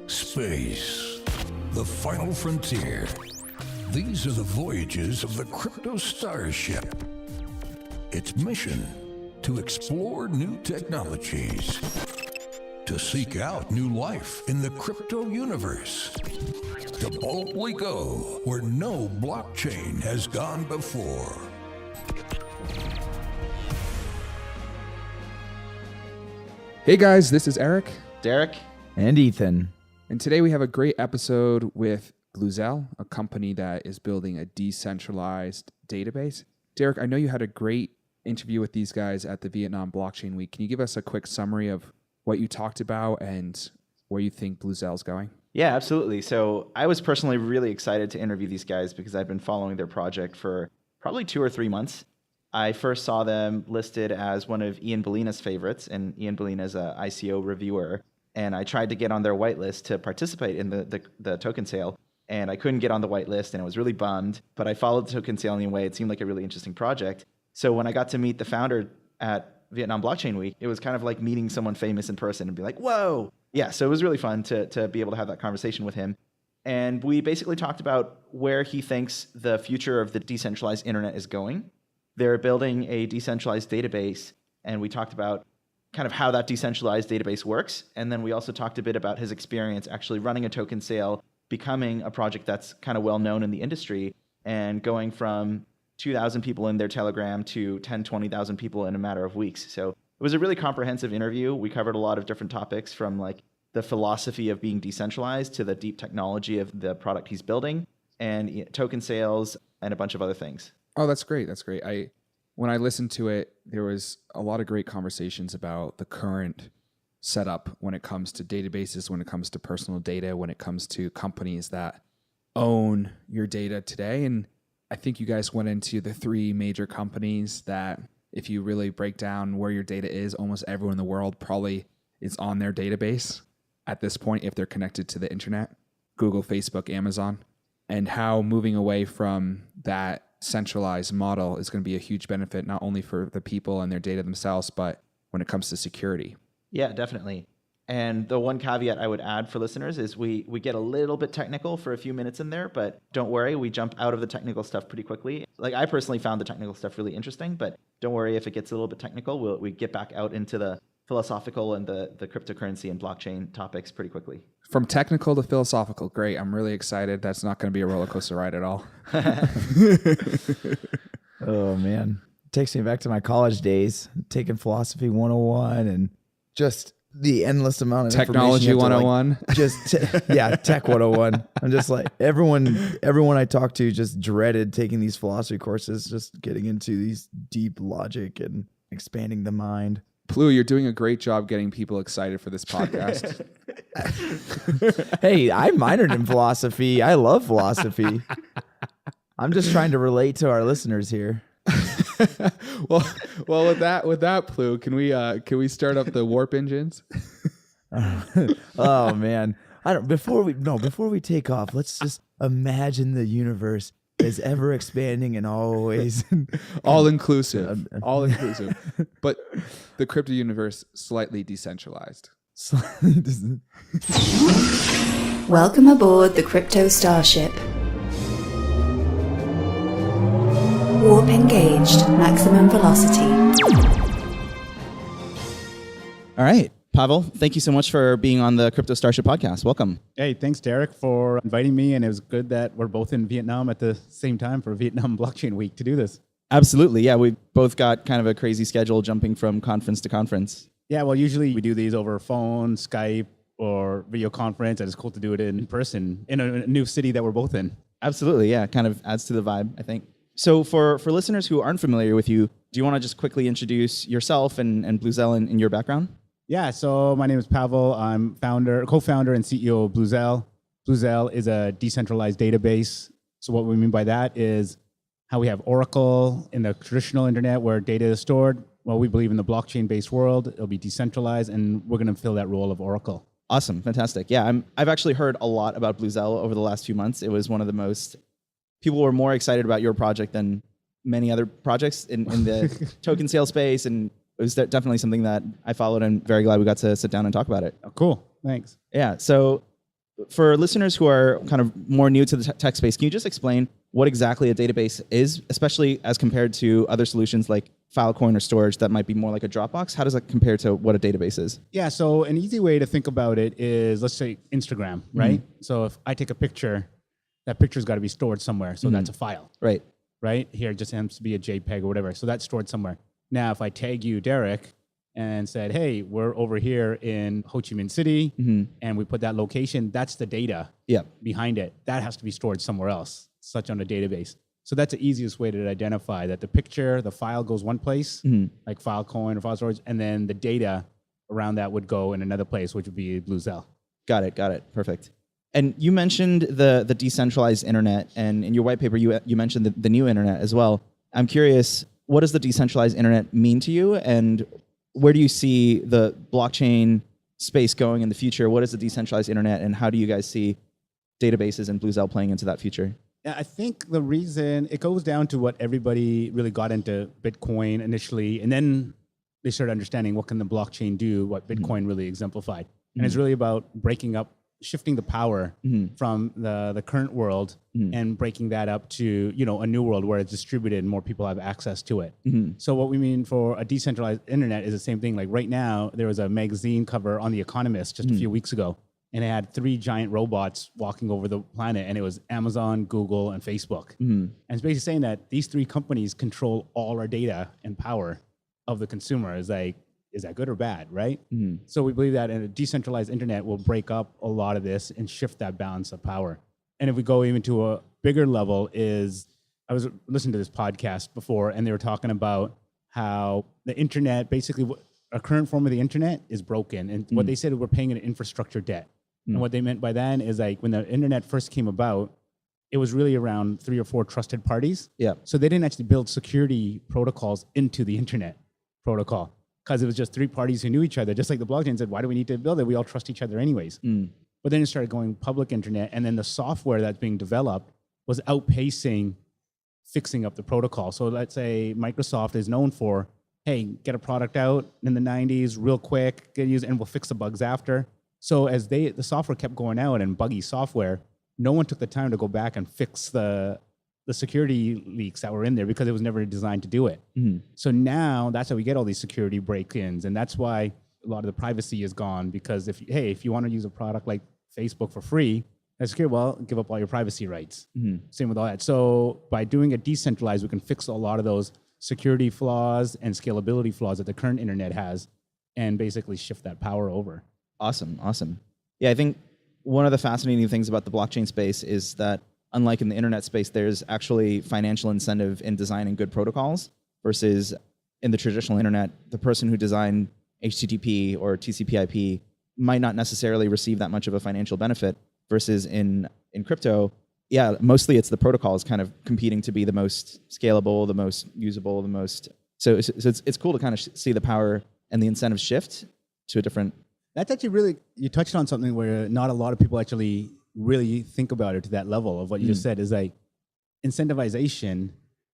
Space, the final frontier. These are the voyages of the crypto Starship. Its mission, to explore new technologies, to seek out new life in the crypto universe, to boldly go where no blockchain has gone before. Hey guys, this is Eric. Derek. And Ethan. And today we have a great episode with Bluzelle, a company that is building a decentralized database. Derek, I know you had a great interview with these guys at the Vietnam Blockchain Week. Can you give us a quick summary of what you talked about and where you think Bluzelle's going? Yeah, absolutely. So I was personally really excited to interview these guys because I've been following their project for probably 2 or 3 months. I first saw them listed as one of Ian Bellina's favorites, and Ian Bellina is an ICO reviewer. And I tried to get on their whitelist to participate in the token sale, and I couldn't get on the whitelist, and I was really bummed. But I followed the token sale anyway. It seemed like a really interesting project. So when I got to meet the founder at Vietnam Blockchain Week, it was kind of like meeting someone famous in person and be like, whoa. Yeah, so it was really fun to be able to have that conversation with him. And we basically talked about where he thinks the future of the decentralized internet is going. They're building a decentralized database, and we talked about kind of how that decentralized database works. And then we also talked a bit about his experience actually running a token sale, becoming a project that's kind of well known in the industry, and going from 2,000 people in their Telegram to 10, 20,000 people in a matter of weeks. So it was a really comprehensive interview. We covered a lot of different topics, from like the philosophy of being decentralized to the deep technology of the product he's building, and token sales, and a bunch of other things. Oh, that's great. That's great. When I listened to it, there was a lot of great conversations about the current setup when it comes to databases, when it comes to personal data, when it comes to companies that own your data today. And I think you guys went into the 3 major companies that, if you really break down where your data is, almost everyone in the world probably is on their database at this point if they're connected to the internet: Google, Facebook, Amazon. And how moving away from that centralized model is going to be a huge benefit, not only for the people and their data themselves, but when it comes to security. Yeah, definitely. And the one caveat I would add for listeners is we get a little bit technical for a few minutes in there, but don't worry, we jump out of the technical stuff pretty quickly. Like, I personally found the technical stuff really interesting, but don't worry if it gets a little bit technical. We get back out into the philosophical and the cryptocurrency and blockchain topics pretty quickly. From technical to philosophical, great. I'm really excited. That's not going to be a roller coaster ride at all. Oh, man. It takes me back to my college days, taking philosophy 101 and just the endless amount of technology information. 101. Tech 101. I'm just like, everyone I talked to just dreaded taking these philosophy courses, just getting into these deep logic and expanding the mind. Plu, you're doing a great job getting people excited for this podcast. Hey, I minored in philosophy. I love philosophy. I'm just trying to relate to our listeners here. well, with that, Plu, can we start up the warp engines? Oh man, before we take off, let's just imagine the universe is ever expanding and always all inclusive, but the crypto universe slightly decentralized. Welcome aboard the Crypto Starship. Warp engaged, maximum velocity. All right. Pavel, thank you so much for being on the Crypto Starship podcast. Welcome. Hey, thanks, Derek, for inviting me. And it was good that we're both in Vietnam at the same time for Vietnam Blockchain Week to do this. Absolutely. Yeah, we both got kind of a crazy schedule jumping from conference to conference. Yeah, well, usually we do these over phone, Skype, or video conference. And it's cool to do it in person in a new city that we're both in. Absolutely. Yeah, kind of adds to the vibe, I think. So for listeners who aren't familiar with you, do you want to just quickly introduce yourself and Bluzelle and your background? Yeah, so my name is Pavel. I'm co-founder and CEO of Bluzelle. Bluzelle is a decentralized database. So what we mean by that is how we have Oracle in the traditional internet where data is stored. Well, we believe in the blockchain-based world, it'll be decentralized, and we're going to fill that role of Oracle. Awesome, fantastic. Yeah, I've actually heard a lot about Bluzelle over the last few months. It was one of the most, people were more excited about your project than many other projects in the token sale space, and it was definitely something that I followed, and very glad we got to sit down and talk about it. Oh, cool. Thanks. Yeah. So for listeners who are kind of more new to the tech space, can you just explain what exactly a database is, especially as compared to other solutions like Filecoin or storage that might be more like a Dropbox? How does that compare to what a database is? Yeah, so an easy way to think about it is, let's say Instagram, right? So if I take a picture, that picture's got to be stored somewhere. So that's a file, Right. right? Here it just happens to be a JPEG or whatever. So that's stored somewhere. Now, if I tag you, Derek, and said, hey, we're over here in Ho Chi Minh City, and we put that location, that's the data behind it. That has to be stored somewhere else, such on a database. So that's the easiest way to identify that the picture, the file goes one place, like Filecoin or file storage, and then the data around that would go in another place, which would be Bluzelle. Got it. Perfect. And you mentioned the decentralized internet, and in your white paper, you mentioned the new internet as well. I'm curious, what does the decentralized internet mean to you, and where do you see the blockchain space going in the future? What is the decentralized internet, and how do you guys see databases and Bluzelle playing into that future? Yeah, I think the reason it goes down to what everybody really got into Bitcoin initially, and then they started understanding what can the blockchain do, what Bitcoin really exemplified. And it's really about shifting the power from the current world and breaking that up to, a new world where it's distributed and more people have access to it. So what we mean for a decentralized internet is the same thing. Like right now, there was a magazine cover on The Economist just a few weeks ago, and it had 3 giant robots walking over the planet, and it was Amazon, Google, and Facebook. And it's basically saying that these 3 companies control all our data and power of the consumer. Is that good or bad, right? So we believe that a decentralized internet will break up a lot of this and shift that balance of power. And if we go even to a bigger level, I was listening to this podcast before, and they were talking about how the internet, basically a current form of the internet is broken. And what they said, we're paying an infrastructure debt. And what they meant by that is like when the internet first came about, it was really around 3 or 4 trusted parties. Yeah. So they didn't actually build security protocols into the internet protocol, because it was just 3 parties who knew each other. Just like the blockchain said, why do we need to build it? We all trust each other anyways. But then it started going public internet, and then the software that's being developed was outpacing fixing up the protocol. So let's say Microsoft is known for, hey, get a product out in the 90s real quick, get used, and we'll fix the bugs after. So as the software kept going out and buggy software, no one took the time to go back and fix the security leaks that were in there because it was never designed to do it. So now that's how we get all these security break-ins, and that's why a lot of the privacy is gone. Because if you want to use a product like Facebook for free, that's secure. Well, give up all your privacy rights. Same with all that. So by doing it decentralized, we can fix a lot of those security flaws and scalability flaws that the current internet has, and basically shift that power over. Awesome. Yeah, I think one of the fascinating things about the blockchain space is that unlike in the internet space, there's actually financial incentive in designing good protocols versus in the traditional internet, the person who designed HTTP or TCP/IP might not necessarily receive that much of a financial benefit versus in crypto. Yeah, mostly it's the protocols kind of competing to be the most scalable, the most usable, the most. So it's cool to kind of see the power and the incentive shift to a different. That's actually really, you touched on something where not a lot of people actually really think about it to that level of what you just said, is like incentivization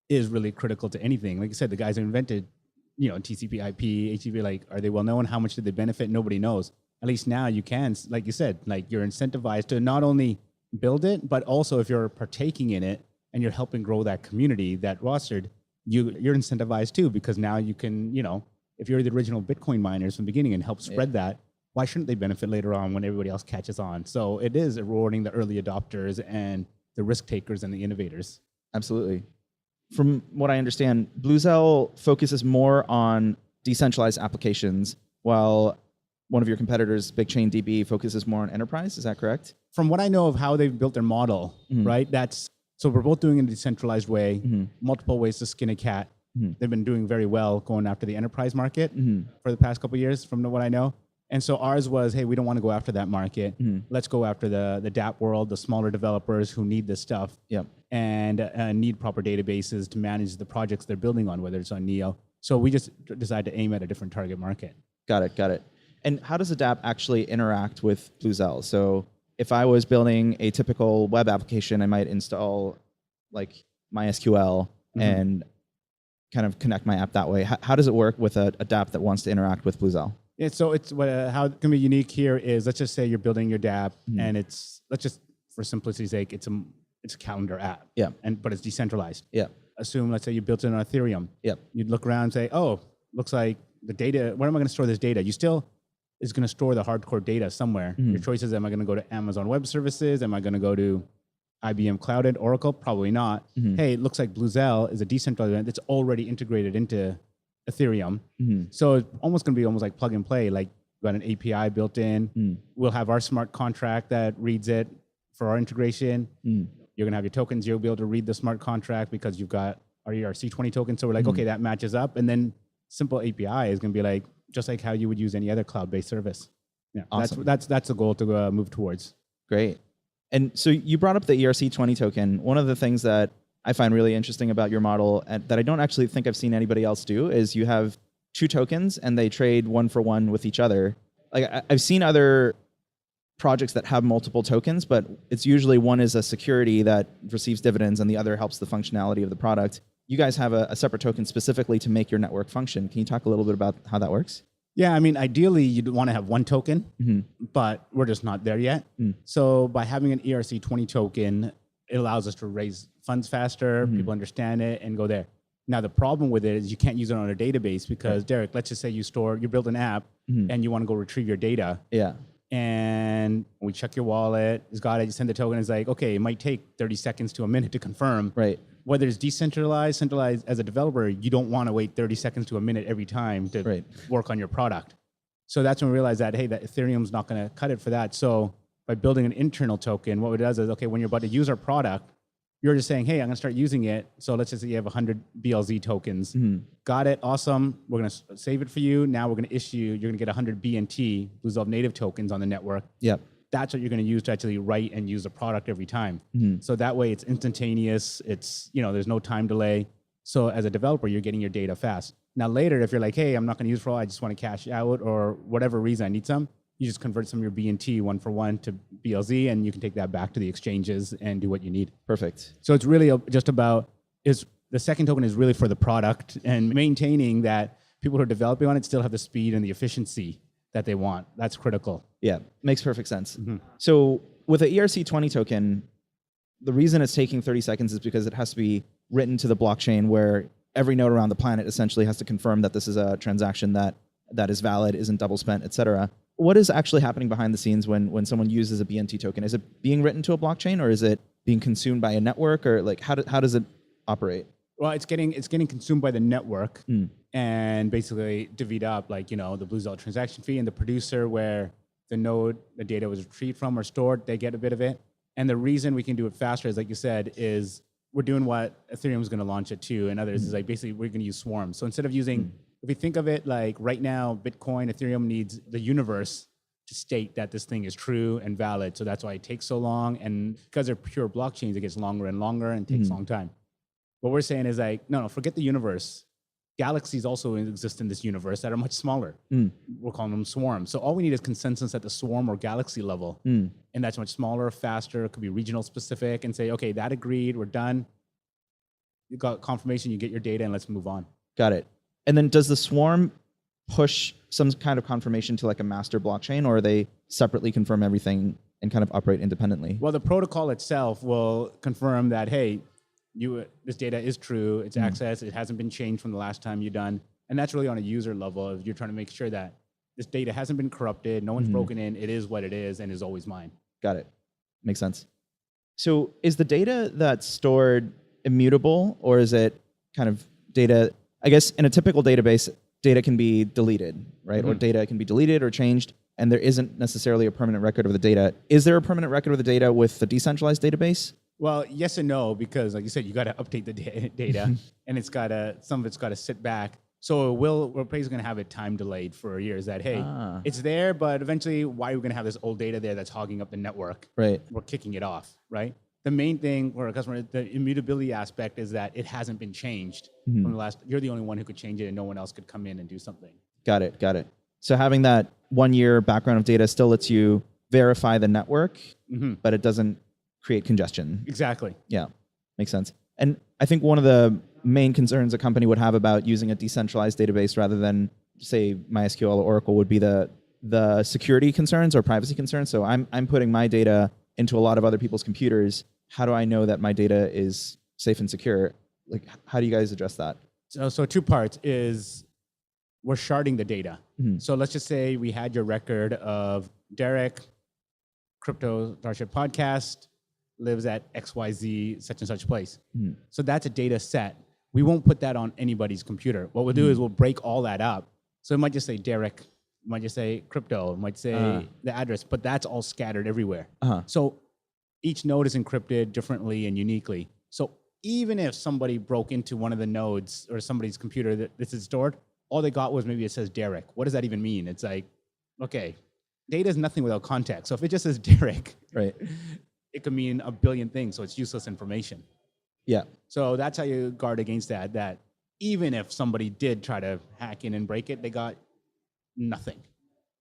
is really critical to anything. Like you said, the guys who invented, TCP/IP, HTTP, like, are they well known? How much did they benefit? Nobody knows. At least now you can, like you said, like you're incentivized to not only build it, but also if you're partaking in it and you're helping grow that community, that rostered, you're incentivized too, because now you can, if you're the original Bitcoin miners from the beginning and help spread that, why shouldn't they benefit later on when everybody else catches on? So it is rewarding the early adopters and the risk takers and the innovators. Absolutely. From what I understand, Bluzelle focuses more on decentralized applications, while one of your competitors, BigChainDB, focuses more on enterprise. Is that correct? From what I know of how they've built their model, right? So we're both doing it in a decentralized way, multiple ways to skin a cat. They've been doing very well going after the enterprise market for the past couple of years, from what I know. And so ours was, hey, we don't want to go after that market. Let's go after the DApp world, the smaller developers who need this stuff and need proper databases to manage the projects they're building on, whether it's on Neo. So we just decided to aim at a different target market. Got it. And how does a DApp actually interact with Bluzelle? So if I was building a typical web application, I might install like MySQL and kind of connect my app that way. How does it work with a DApp that wants to interact with Bluzelle? Yeah, so it's how it can be unique here is, let's just say you're building your dApp, and let's just for simplicity's sake, it's a calendar app. Yeah. But it's decentralized. Yeah. Assume, let's say you built it on Ethereum. Yep. You'd look around and say, oh, looks like the data, where am I going to store this data? You still is going to store the hardcore data somewhere. Your choice is, am I going to go to Amazon Web Services? Am I going to go to IBM Cloud and Oracle? Probably not. Hey, it looks like Bluzelle is a decentralized event that's already integrated into Ethereum. So it's almost going to be almost like plug and play. Like, we've got an API built in. We'll have our smart contract that reads it for our integration. You're going to have your tokens. You'll be able to read the smart contract because you've got our ERC20 token. So we're like, okay, that matches up. And then simple API is going to be like, just like how you would use any other cloud-based service. Yeah, Awesome. that's the goal to move towards. Great. And so you brought up the ERC20 token. One of the things that I find really interesting about your model, and that I don't actually think I've seen anybody else do, is you have 2 tokens and they trade 1 for 1 with each other. Like, I've seen other projects that have multiple tokens, but it's usually one is a security that receives dividends and the other helps the functionality of the product. You guys have a separate token specifically to make your network function. Can you talk a little bit about how that works? Yeah, I mean, ideally, you'd want to have 1 token, but we're just not there yet. So by having an ERC20 token, it allows us to raise funds faster, people understand it, and go there. Now, the problem with it is you can't use it on a database because, Derek, let's just say you build an app and you want to go retrieve your data. Yeah. And we check your wallet, it's got it, you send the token, it's like, okay, it might take 30 seconds to a minute to confirm. Right. Whether it's decentralized, centralized, as a developer, you don't want to wait 30 seconds to a minute every time to work on your product. So that's when we realized that, hey, that Ethereum's not going to cut it for that. So by building an internal token, what it does is, okay, when you're about to use our product, you're just saying, hey, I'm going to start using it. So let's just say you have 100 BLZ tokens. Got it. Awesome. We're going to save it for you. Now we're going to you're going to get 100 BNT, Bluzelle native tokens on the network. Yep. That's what you're going to use to actually write and use the product every time. So that way it's instantaneous. It's, there's no time delay. So as a developer, you're getting your data fast. Now later, if you're like, hey, I'm not going to use it for all, I just want to cash out or whatever reason I need some, you just convert some of your BNT 1 for 1 to BLZ, and you can take that back to the exchanges and do what you need. Perfect. So it's really just about, the second token is really for the product and maintaining that people who are developing on it still have the speed and the efficiency that they want. That's critical. Yeah, makes perfect sense. So with the ERC20 token, the reason it's taking 30 seconds is because it has to be written to the blockchain where every node around the planet essentially has to confirm that this is a transaction that is valid, isn't double spent, et cetera. What is actually happening behind the scenes when someone uses a BNT token? Is it being written to a blockchain, or is it being consumed by a network, or like how does it operate? Well, it's getting consumed by the network and basically divvied up, like, the Bluzelle transaction fee and the producer where the node the data was retrieved from or stored, they get a bit of it. And the reason we can do it faster, is like you said, is we're doing what Ethereum is going to launch it to, and others is like basically we're going to use swarms. So instead of using, if we think of it like right now, Bitcoin, Ethereum needs the universe to state that this thing is true and valid. So that's why it takes so long. And because they're pure blockchains, it gets longer and longer and takes a long time. What we're saying is like, no, forget the universe. Galaxies also exist in this universe that are much smaller. We're calling them swarms. So all we need is consensus at the swarm or galaxy level. And that's much smaller, faster. It could be regional specific and say, okay, that agreed, we're done. You got confirmation, you get your data, and let's move on. Got it. And then does the swarm push some kind of confirmation to like a master blockchain, or they separately confirm everything and kind of operate independently? Well, the protocol itself will confirm that, hey, this data is true, it's accessed, it hasn't been changed from the last time you've done. And that's really on a user level. You're trying to make sure that this data hasn't been corrupted, no one's broken in, it is what it is and is always mine. Got it. Makes sense. So is the data that's stored immutable, or is it kind of data, I guess in a typical database, data can be deleted, right? Or data can be deleted or changed, and there isn't necessarily a permanent record of the data. Is there a permanent record of the data with the decentralized database? Well, yes and no, because like you said, you got to update the data, and some of it's got to sit back. So we're basically going to have it time delayed for years. That it's there, but eventually, why are we going to have this old data there that's hogging up the network? Right. We're kicking it off, right? The main thing for a customer, the immutability aspect, is that it hasn't been changed from the last. You're the only one who could change it, and no one else could come in and do something. Got it. So having that 1 year background of data still lets you verify the network, but it doesn't create congestion. Exactly. Yeah, makes sense. And I think one of the main concerns a company would have about using a decentralized database rather than say MySQL or Oracle would be the security concerns or privacy concerns. So I'm putting my data into a lot of other people's computers. How do I know that my data is safe and secure? Like, how do you guys address that? So two parts is we're sharding the data. So let's just say we had your record of Derek, Crypto Starship podcast, lives at XYZ such and such place. So that's a data set. We won't put that on anybody's computer. What we'll do is we'll break all that up. So it might just say Derek, it might just say crypto, it might say the address, but that's all scattered everywhere. So each node is encrypted differently and uniquely. So even if somebody broke into one of the nodes or somebody's computer that this is stored, all they got was maybe it says Derek. What does that even mean? It's like, okay, data is nothing without context. So if it just says Derek, Right. it could mean a billion things. So it's useless information. Yeah. So that's how you guard against that, that even if somebody did try to hack in and break it, they got nothing.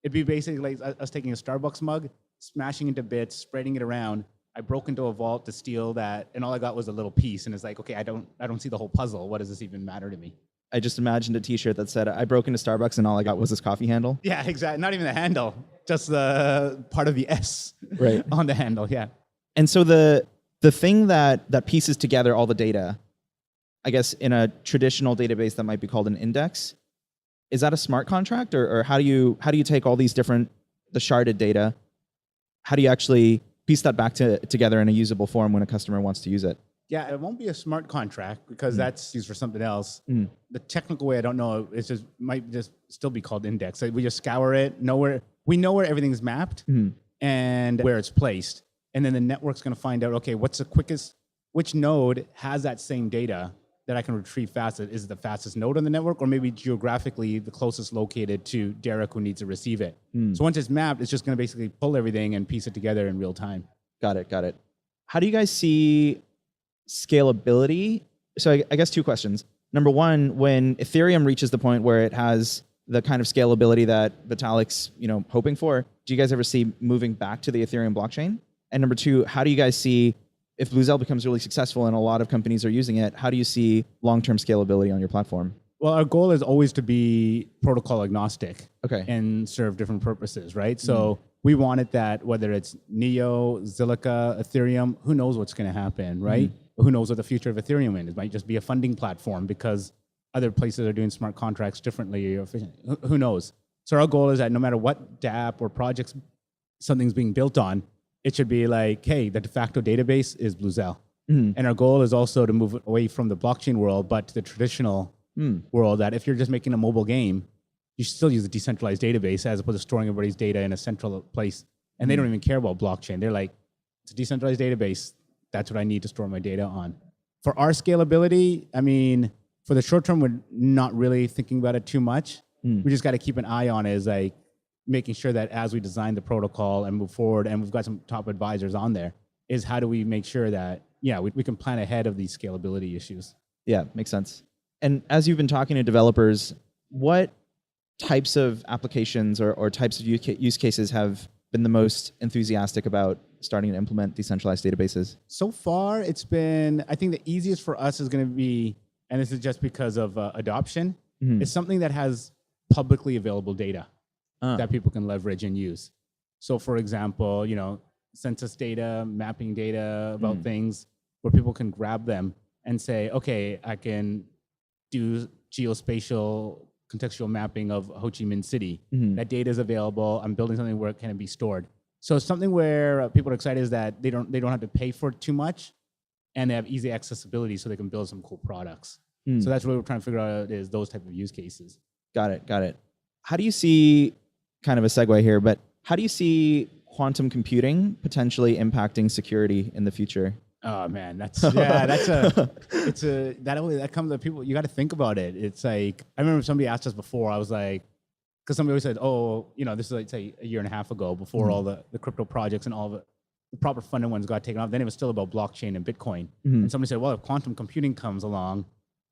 It'd be basically like us taking a Starbucks mug, smashing into bits, spreading it around. I broke into a vault to steal that, and all I got was a little piece. And it's like, okay, I don't see the whole puzzle. What does this even matter to me? I just imagined a T-shirt that said, "I broke into Starbucks and all I got was this coffee handle." Yeah, exactly. Not even the handle, just the part of the S Right. on the handle. Yeah. And so the thing that pieces together all the data, I guess in a traditional database that might be called an index, is that a smart contract, or how do you take all these different the sharded data? How do you actually piece that back together in a usable form when a customer wants to use it? Yeah, it won't be a smart contract because that's used for something else. The technical way, I don't know. It's just might just still be called index. We just scour it, we know where everything's mapped and where it's placed, and then the network's going to find out, okay, what's the quickest, which node has that same data that I can retrieve fastest? Is it the fastest node on the network, or maybe geographically the closest located to Derek who needs to receive it? So once it's mapped, it's just going to basically pull everything and piece it together in real time. Got it. How do you guys see scalability? So I guess two questions. Number one, when Ethereum reaches the point where it has the kind of scalability that Vitalik's hoping for, do you guys ever see moving back to the Ethereum blockchain? And number two, how do you guys see, if Bluzelle becomes really successful and a lot of companies are using it, how do you see long-term scalability on your platform? Well, our goal is always to be protocol agnostic, Okay. and serve different purposes, right? So we want it that whether it's Neo, Zilliqa, Ethereum, who knows what's going to happen, right? Who knows what the future of Ethereum is? It might just be a funding platform because other places are doing smart contracts differently. Or who knows? So our goal is that no matter what dApp or projects something's being built on, it should be like, hey, the de facto database is Bluzelle. And our goal is also to move away from the blockchain world, but to the traditional world, that if you're just making a mobile game, you should still use a decentralized database as opposed to storing everybody's data in a central place. And they don't even care about blockchain. They're like, it's a decentralized database. That's what I need to store my data on. For our scalability, I mean, for the short term, we're not really thinking about it too much. We just got to keep an eye on it, as like making sure that as we design the protocol and move forward, and we've got some top advisors on there, is how do we make sure that, we can plan ahead of these scalability issues. Yeah, makes sense. And as you've been talking to developers, what types of applications or types of use cases have been the most enthusiastic about starting to implement decentralized databases? So far, it's been, I think the easiest for us is going to be, and this is just because of adoption, is something that has publicly available data that people can leverage and use. So for example, census data, mapping data about things where people can grab them and say, okay, I can do geospatial contextual mapping of Ho Chi Minh City. That data is available. I'm building something where it can be stored. So something where people are excited is that they don't have to pay for it too much, and they have easy accessibility so they can build some cool products. So that's what we're trying to figure out, is those type of use cases. Got it. How do you see, kind of a segue here, but how do you see quantum computing potentially impacting security in the future? Oh man, that comes to people. You got to think about it. It's like, I remember somebody asked us before. I was like, because somebody always said, this is like, say, a year and a half ago, before all the crypto projects and all the proper funded ones got taken off. Then it was still about blockchain and Bitcoin. And somebody said, well, if quantum computing comes along,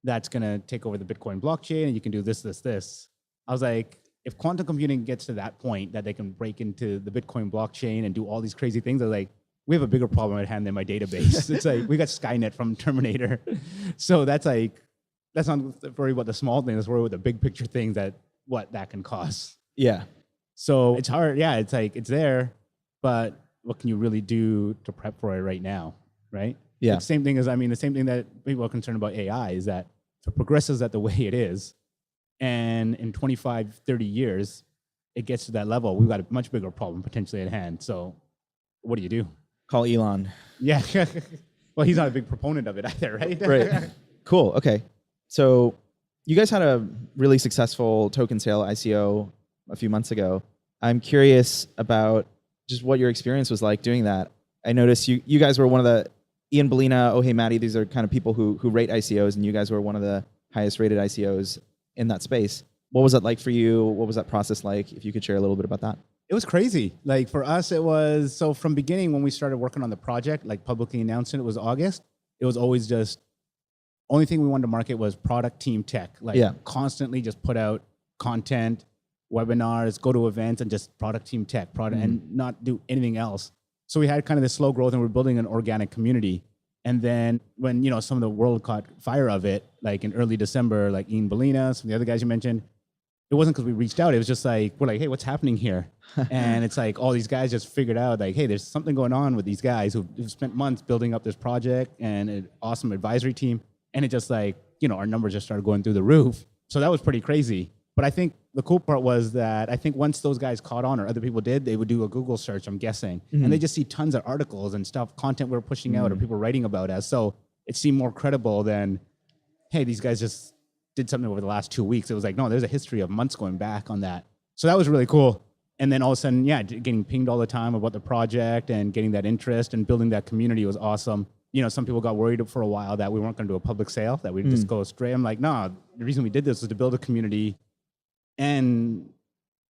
that's going to take over the Bitcoin blockchain, and you can do this. I was like, if quantum computing gets to that point that they can break into the Bitcoin blockchain and do all these crazy things, I was like, we have a bigger problem at hand than my database. It's like, we got Skynet from Terminator. So that's not worry about the small things, let's worry about the big picture things that what that can cost. Yeah. So it's hard. Yeah, it's like it's there, but what can you really do to prep for it right now, right? Yeah. It's the same thing the same thing that people are concerned about AI is that if it progresses at the way it is, and in 25, 30 years, it gets to that level, we've got a much bigger problem potentially at hand. So what do you do? Call Elon. Yeah. Well, he's not a big proponent of it either, right? Right. Cool. Okay. So you guys had a really successful token sale ICO a few months ago. I'm curious about just what your experience was like doing that. I noticed you guys were one of the Ian Bellina, Oh Hey Maddie. These are kind of people who rate ICOs, and you guys were one of the highest rated ICOs in that space. What was that like for you? What was that process like? If you could share a little bit about that. It was crazy. Like for us, it was, so from beginning when we started working on the project, like publicly announcing it was August, it was always just, only thing we wanted to market was product team tech. Like constantly just put out content, webinars, go to events and just product team tech, and not do anything else. So we had kind of this slow growth and we're building an organic community. And then when, some of the world caught fire of it, like in early December, like Ian Bellina, some of the other guys you mentioned, it wasn't because we reached out. It was just like, we're like, hey, what's happening here? And it's like all these guys just figured out like, hey, there's something going on with these guys who've spent months building up this project and an awesome advisory team. And it just like, our numbers just started going through the roof. So that was pretty crazy. But I think the cool part was that I think once those guys caught on, or other people did, they would do a Google search, I'm guessing. And they just see tons of articles and stuff, content we're pushing out or people writing about us. So it seemed more credible than, hey, these guys just did something over the last 2 weeks. It was like, no, there's a history of months going back on that. So that was really cool. And then all of a sudden, getting pinged all the time about the project and getting that interest and building that community was awesome. Some people got worried for a while that we weren't going to do a public sale, that we'd just go straight. I'm like, no, the reason we did this was to build a community and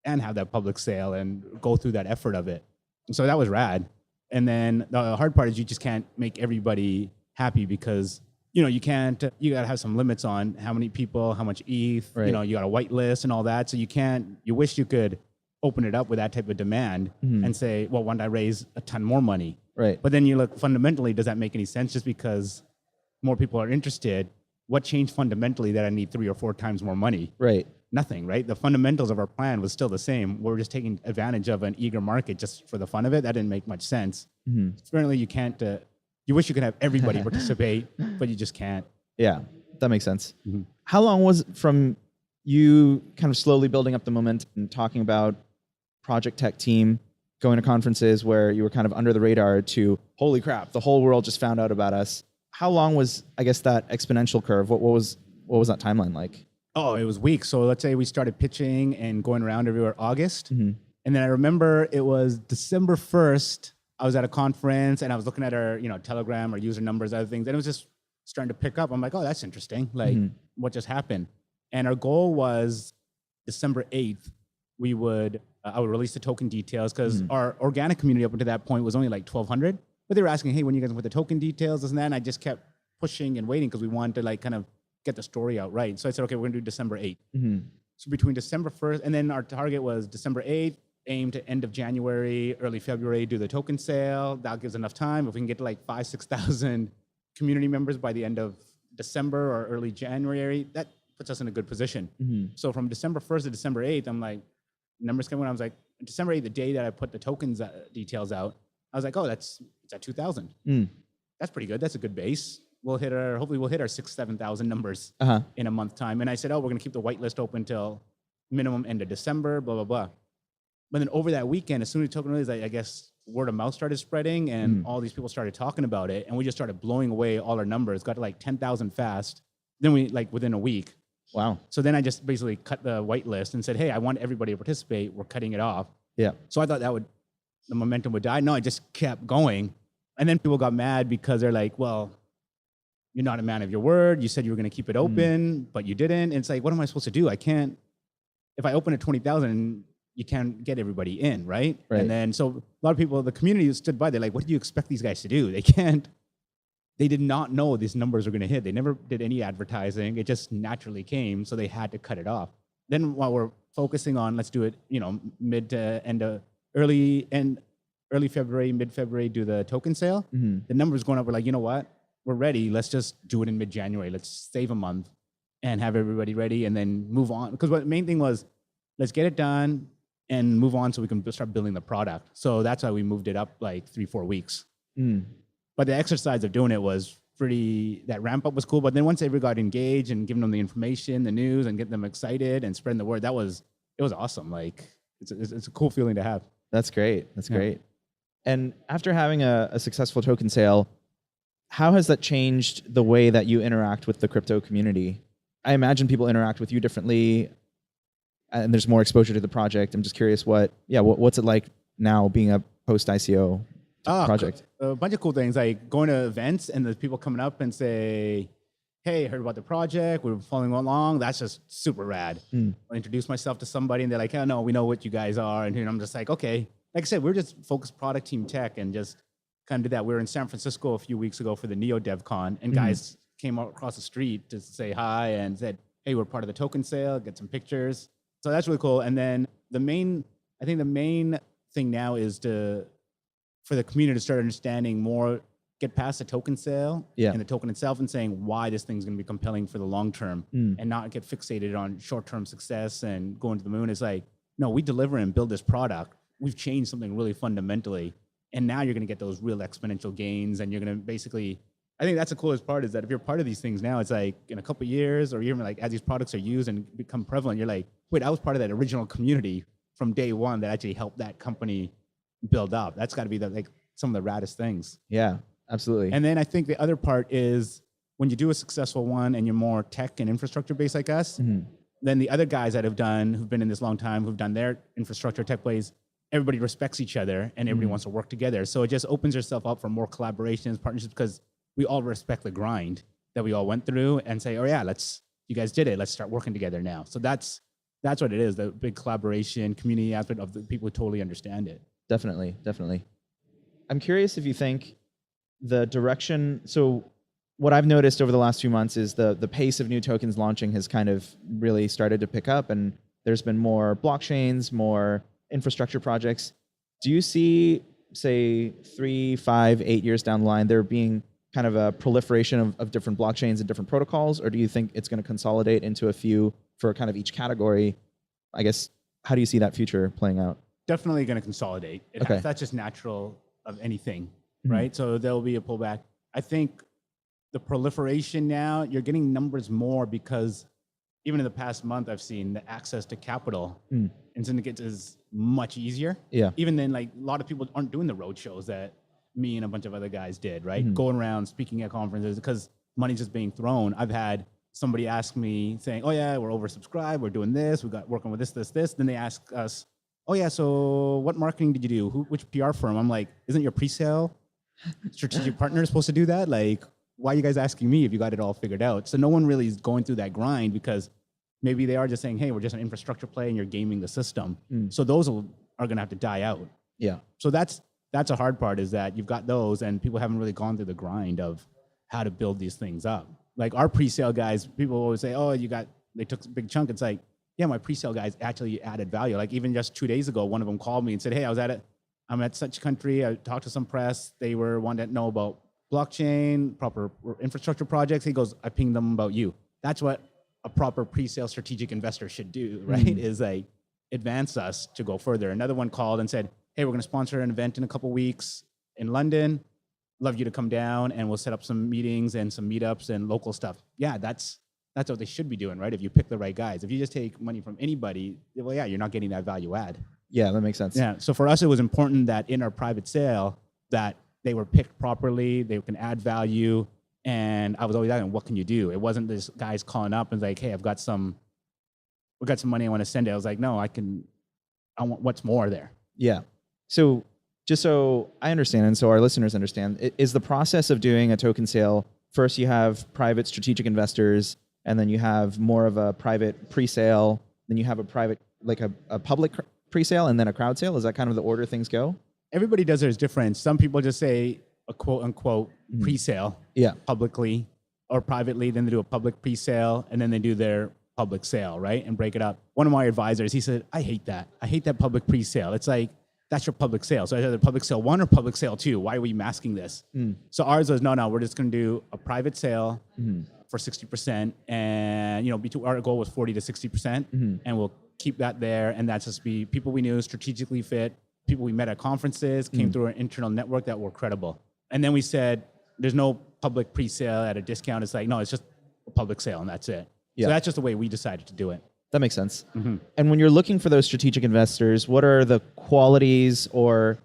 have that public sale and go through that effort of it. And so that was rad. And then the hard part is you just can't make everybody happy because you can't, you got to have some limits on how many people, how much ETH, right. You got a whitelist and all that. So you wish you could open it up with that type of demand and say, well, why don't I raise a ton more money? Right. But then you look fundamentally, does that make any sense just because more people are interested? What changed fundamentally that I need 3 or 4 times more money? Right. Nothing, right? The fundamentals of our plan was still the same. We're just taking advantage of an eager market just for the fun of it. That didn't make much sense. Apparently you can't, you wish you could have everybody participate, but you just can't. Yeah, that makes sense. How long was it from you kind of slowly building up the momentum and talking about project tech team, going to conferences where you were kind of under the radar to, holy crap, the whole world just found out about us? How long was, I guess, that exponential curve? What was that timeline like? Oh, it was weeks. So let's say we started pitching and going around everywhere August. And then I remember it was December 1st. I was at a conference and I was looking at our, Telegram or user numbers, other things. And it was just starting to pick up. I'm like, oh, that's interesting. Like what just happened? And our goal was December 8th, I would release the token details because our organic community up until that point was only like 1,200. But they were asking, hey, when you guys put the token details, this and that. And I just kept pushing and waiting because we wanted to like kind of get the story out right. So I said, okay, we're going to do December 8th. So between December 1st, and then our target was December 8th, aim to end of January, early February, do the token sale. That gives enough time. If we can get to like 5,000, 6,000 community members by the end of December or early January, that puts us in a good position. So from December 1st to December 8th, I'm like, numbers came when I was like, December 8th, the day that I put the tokens details out, I was like, oh, it's at 2,000. That's pretty good. That's a good base. Hopefully we'll hit our 6,000, 7,000 numbers in a month time. And I said, oh, we're going to keep the whitelist open till minimum end of December, blah, blah, blah. But then over that weekend, as soon as the token released, I guess word of mouth started spreading and all these people started talking about it. And we just started blowing away all our numbers, got to like 10,000 fast. Then we like within a week. Wow. So then I just basically cut the whitelist and said, hey, I want everybody to participate. We're cutting it off. Yeah. So I thought the momentum would die. No, I just kept going. And then people got mad because they're like, well, you're not a man of your word. You said you were going to keep it open, but you didn't. And it's like, what am I supposed to do? I can't, if I open at 20,000, you can't get everybody in, right? And then, so a lot of people, the community stood by, they're like, what do you expect these guys to do? They did not know these numbers were going to hit. They never did any advertising. It just naturally came. So they had to cut it off. Then while we're focusing on, let's do it, mid to end of early February, mid-February, do the token sale. The numbers going up. We're like, you know what? We're ready. Let's just do it in mid-January. Let's save a month and have everybody ready and then move on. Because what the main thing was, let's get it done and move on so we can start building the product. So that's why we moved it up like 3-4 weeks. But the exercise of doing it was that ramp up was cool. But then once everybody got engaged and giving them the information, the news, and getting them excited and spreading the word, it was awesome. Like it's a cool feeling to have. That's great. That's great. And after having a successful token sale, how has that changed the way that you interact with the crypto community? I imagine people interact with you differently, and there's more exposure to the project. I'm just curious what's it like now being a post ICO project? A bunch of cool things, like going to events and there's people coming up and say, hey, heard about the project, we're following along. That's just super rad. I introduce myself to somebody and they're like, oh no, we know what you guys are. And I'm just like, okay. Like I said, we're just focused product team tech and just kind of did that. We were in San Francisco a few weeks ago for the Neo DevCon, and guys came across the street to say hi and said, hey, we're part of the token sale, get some pictures. So that's really cool. And then the main thing now is for the community to start understanding more, get past the token sale and the token itself and saying why this thing's going to be compelling for the long term and not get fixated on short-term success and going to the moon. It's like, no, we deliver and build this product. We've changed something really fundamentally. And now you're going to get those real exponential gains. And you're going to basically, I think that's the coolest part, is that if you're part of these things now, it's like in a couple of years or even like as these products are used and become prevalent, you're like, wait, I was part of that original community from day one that actually helped that company build up. That's got to be some of the raddest things. Yeah, absolutely. And then I think the other part is when you do a successful one and you're more tech and infrastructure based like us, then the other guys that who've been in this long time, who've done their infrastructure tech plays, everybody respects each other and everybody wants to work together. So it just opens yourself up for more collaborations, partnerships, because we all respect the grind that we all went through and say, oh yeah, you guys did it. Let's start working together now. So that's what it is, the big collaboration, community aspect of the people who totally understand it. Definitely. I'm curious if you think the direction, so what I've noticed over the last few months is the pace of new tokens launching has kind of really started to pick up, and there's been more blockchains, more infrastructure projects. Do you see, say, 3, 5, 8 years down the line, there being kind of a proliferation of different blockchains and different protocols, or do you think it's going to consolidate into a few for kind of each category? I guess, how do you see that future playing out? Definitely going to consolidate. That's just natural of anything, right? So there'll be a pullback. I think the proliferation now, you're getting numbers more because even in the past month, I've seen the access to capital and syndicates is much easier. Yeah. Even then, like a lot of people aren't doing the road shows that me and a bunch of other guys did, right? Going around speaking at conferences because money's just being thrown. I've had somebody ask me saying, oh yeah, we're oversubscribed, we're doing this, we got working with this. Then they ask us, oh yeah, so what marketing did you do? Which PR firm? I'm like, isn't your pre-sale strategic partner supposed to do that? Like, why are you guys asking me if you got it all figured out? So no one really is going through that grind because maybe they are just saying, hey, we're just an infrastructure play and you're gaming the system. So those are going to have to die out. Yeah. So that's a hard part, is that you've got those and people haven't really gone through the grind of how to build these things up. Like our pre-sale guys, people always say, oh, they took a big chunk. It's like, yeah, my pre-sale guys actually added value. Like even just 2 days ago, one of them called me and said, hey, I'm at such country. I talked to some press. They were wanting to know about blockchain, proper infrastructure projects. He goes, I pinged them about you. That's what a proper pre-sale strategic investor should do, right? Is like advance us to go further. Another one called and said, hey, we're going to sponsor an event in a couple weeks in London. Love you to come down and we'll set up some meetings and some meetups and local stuff. Yeah, that's what they should be doing, right? If you pick the right guys. If you just take money from anybody, well, yeah, you're not getting that value add. Yeah, that makes sense. Yeah. So for us, it was important that in our private sale that they were picked properly, they can add value. And I was always asking, what can you do? It wasn't this guys calling up and like, hey, we got some money, I want to send it. I was like, no, I want what's more there. Yeah. So just so I understand, and so our listeners understand, is the process of doing a token sale, first you have private strategic investors, and then you have more of a private pre-sale, then you have a private, like a public pre-sale, and then a crowd sale? Is that kind of the order things go? Everybody does theirs different. Some people just say a quote unquote pre-sale publicly or privately, then they do a public pre-sale, and then they do their public sale, right? And break it up. One of my advisors, he said, I hate that. I hate that public pre-sale. It's like, that's your public sale. So either public sale 1 or public sale 2. Why are we masking this? So ours was, no, we're just going to do a private sale for 60%. And, our goal was 40 to 60%. And we'll keep that there, and that's just be people we knew, strategically fit, people we met at conferences, came through an internal network that were credible. And then we said, there's no public pre-sale at a discount. It's like, no, it's just a public sale, and that's it. Yeah. So that's just the way we decided to do it. That makes sense. And when you're looking for those strategic investors, what are the qualities or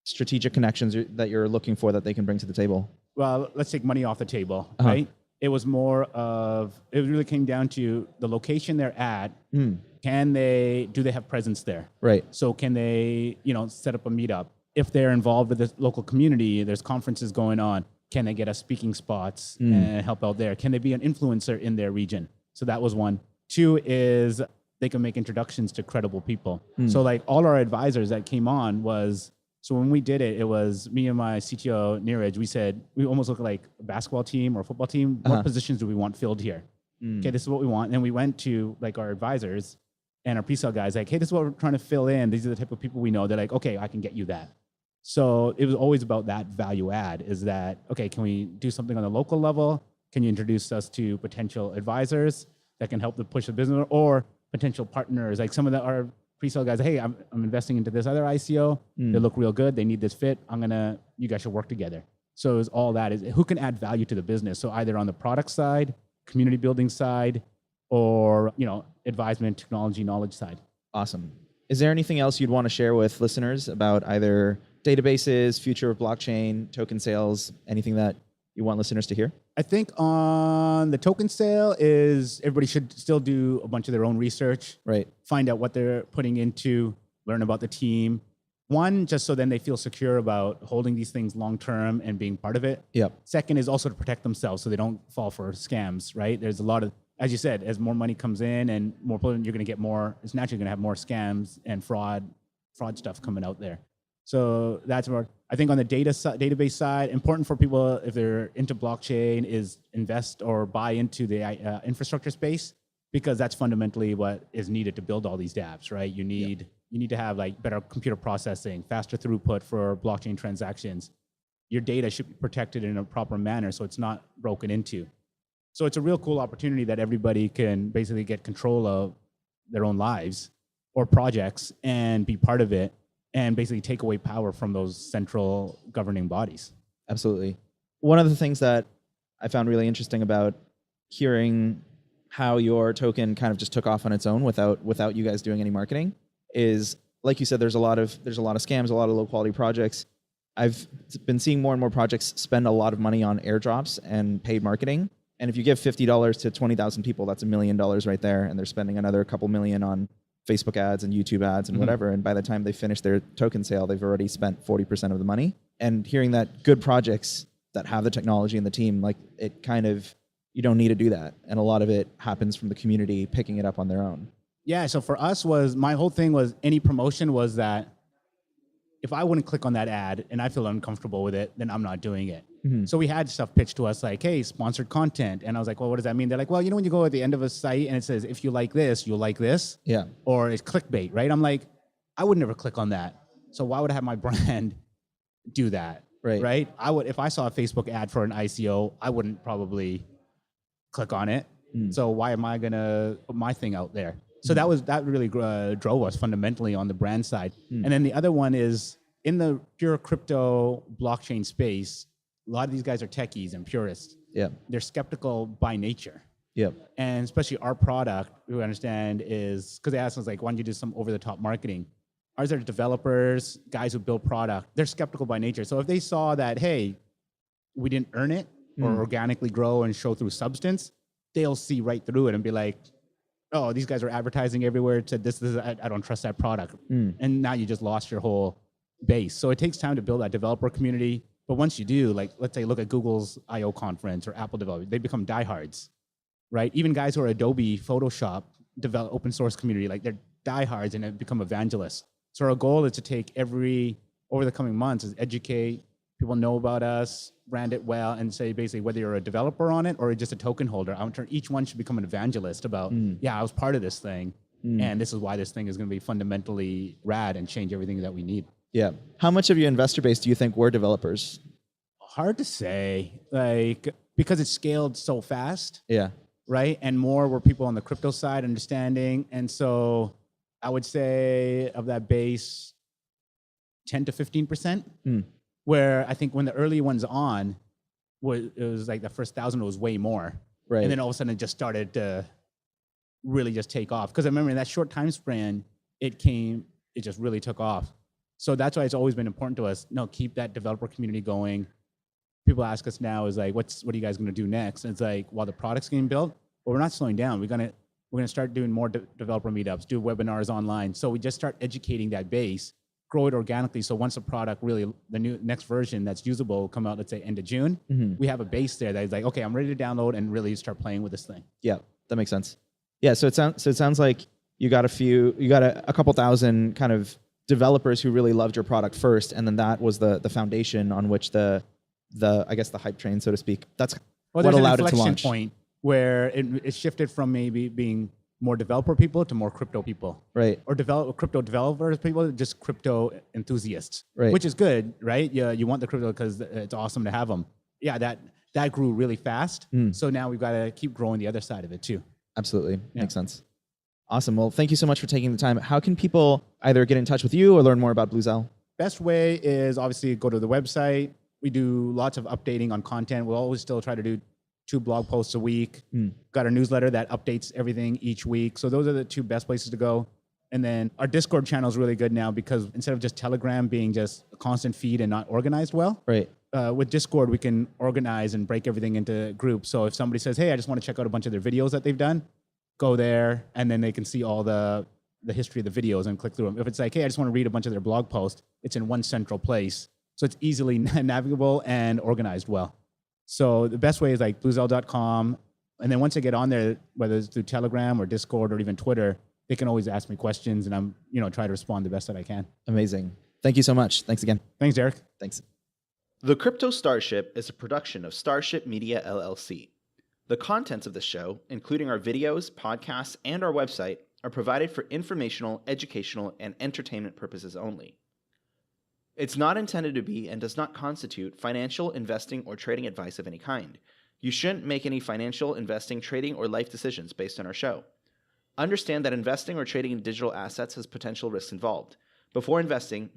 strategic connections that you're looking for that they can bring to the table? Well, let's take money off the table, right? It was more of, it really came down to the location they're at. Do they have presence there? Right. So can they, set up a meetup? If they're involved with the local community, there's conferences going on. Can they get us speaking spots and help out there? Can they be an influencer in their region? So that was one. Two is they can make introductions to credible people. So like all our advisors that came on so when we did it, it was me and my CTO, Neeraj, we said, we almost look like a basketball team or a football team. What positions do we want filled here? Okay, this is what we want. And we went to like our advisors and our pre-sale guys, like, hey, this is what we're trying to fill in. These are the type of people we know. They're like, okay, I can get you that. So it was always about that value add, is that, okay, can we do something on the local level? Can you introduce us to potential advisors that can help to push the business, or potential partners? Like some of our pre-sale guys, hey, I'm investing into this other ICO. They look real good. They need this fit. You guys should work together. So it's all that is who can add value to the business. So either on the product side, community building side, or, advisement, technology, knowledge side. Awesome. Is there anything else you'd want to share with listeners about either databases, future of blockchain, token sales, anything that you want listeners to hear? I think on the token sale is everybody should still do a bunch of their own research. Right. Find out what they're putting into, learn about the team. One, just so then they feel secure about holding these things long-term and being part of it. Yep. Second is also to protect themselves so they don't fall for scams, right? There's a lot of, as you said, as more money comes in and more, you're going to get more, it's naturally going to have more scams and fraud stuff coming out there. So that's more, I think on the database side, important for people if they're into blockchain is invest or buy into the infrastructure space, because that's fundamentally what is needed to build all these dApps, right? You need to have like better computer processing, faster throughput for blockchain transactions. Your data should be protected in a proper manner so it's not broken into. So it's a real cool opportunity that everybody can basically get control of their own lives or projects and be part of it, and basically take away power from those central governing bodies. Absolutely. One of the things that I found really interesting about hearing how your token kind of just took off on its own without you guys doing any marketing is, like you said, there's a lot of scams, a lot of low quality projects. I've been seeing more and more projects spend a lot of money on airdrops and paid marketing. And if you give $50 to 20,000 people, that's $1 million right there. And they're spending another couple million on Facebook ads and YouTube ads and whatever. And by the time they finish their token sale, they've already spent 40% of the money. And hearing that good projects that have the technology and the team, like it kind of, you don't need to do that. And a lot of it happens from the community picking it up on their own. Yeah. So for us my whole thing was any promotion was that if I wouldn't click on that ad and I feel uncomfortable with it, then I'm not doing it. So we had stuff pitched to us like, hey, sponsored content. And I was like, well, what does that mean? They're like, well, when you go at the end of a site and it says, if you like this, you'll like this. Yeah. Or it's clickbait, right? I'm like, I would never click on that. So why would I have my brand do that? Right? I would, if I saw a Facebook ad for an ICO, I wouldn't probably click on it. So why am I going to put my thing out there? So that really drove us fundamentally on the brand side. And then the other one is in the pure crypto blockchain space, a lot of these guys are techies and purists. Yeah. They're skeptical by nature. Yep. And especially our product, we understand is, because they asked us like, why don't you do some over-the-top marketing? Ours are developers, guys who build product. They're skeptical by nature. So if they saw that, hey, we didn't earn it or organically grow and show through substance, they'll see right through it and be like, oh, these guys are advertising everywhere. It said I don't trust that product. And now you just lost your whole base. So it takes time to build that developer community. But once you do, like, let's say, look at Google's I/O conference or Apple developers, they become diehards, right? Even guys who are Adobe, Photoshop, develop open source community, like they're diehards and have become evangelists. So our goal is to take over the coming months is educate, people know about us, brand it well, and say basically whether you're a developer on it or just a token holder, each one should become an evangelist about, I was part of this thing, and this is why this thing is going to be fundamentally rad and change everything that we need. Yeah. How much of your investor base do you think were developers? Hard to say, because it scaled so fast. Yeah. Right? And more were people on the crypto side understanding. And so I would say of that base, 10 to 15%. Where I think when the early ones on, it was like the first 1,000 was way more. Right. And then all of a sudden it just started to really just take off. Because I remember in that short time span, it just really took off. So that's why it's always been important to us. No, keep that developer community going. People ask us now is like, what are you guys going to do next? And it's like, while the product's getting built, well, we're not slowing down. We're gonna start doing more developer meetups, do webinars online. So we just start educating that base, grow it organically. So once the product really, the next version that's usable will come out, let's say end of June, we have a base there that is like, okay, I'm ready to download and really start playing with this thing. Yeah, that makes sense. Yeah, so it sounds like you got a couple thousand kind of developers who really loved your product first, and then that was the foundation on which the I guess the hype train, so to speak. That's what allowed it to launch. There's an inflection point where it shifted from maybe being more developer people to more crypto people, right? Or crypto developers people, just crypto enthusiasts, right? Which is good, right? Yeah, you want the crypto because it's awesome to have them. Yeah, that grew really fast. So now we've got to keep growing the other side of it too. Absolutely, makes sense. Awesome. Well, thank you so much for taking the time. How can people either get in touch with you or learn more about Bluzelle? Best way is obviously go to the website. We do lots of updating on content. We'll always still try to do 2 blog posts a week. Got our newsletter that updates everything each week. So those are the 2 best places to go. And then our Discord channel is really good now because instead of just Telegram being just a constant feed and not organized well, right? With Discord, we can organize and break everything into groups. So if somebody says, hey, I just want to check out a bunch of their videos that they've done, go there, and then they can see all the history of the videos and click through them. If it's like, hey, I just want to read a bunch of their blog posts, it's in one central place. So it's easily navigable and organized well. So the best way is like bluzelle.com. And then once they get on there, whether it's through Telegram or Discord or even Twitter, they can always ask me questions and I'm, try to respond the best that I can. Amazing. Thank you so much. Thanks again. Thanks, Derek. Thanks. The Crypto Starship is a production of Starship Media LLC. The contents of the show, including our videos, podcasts, and our website, are provided for informational, educational, and entertainment purposes only. It's not intended to be and does not constitute financial, investing, or trading advice of any kind. You shouldn't make any financial, investing, trading, or life decisions based on our show. Understand that investing or trading in digital assets has potential risks involved. Before investing,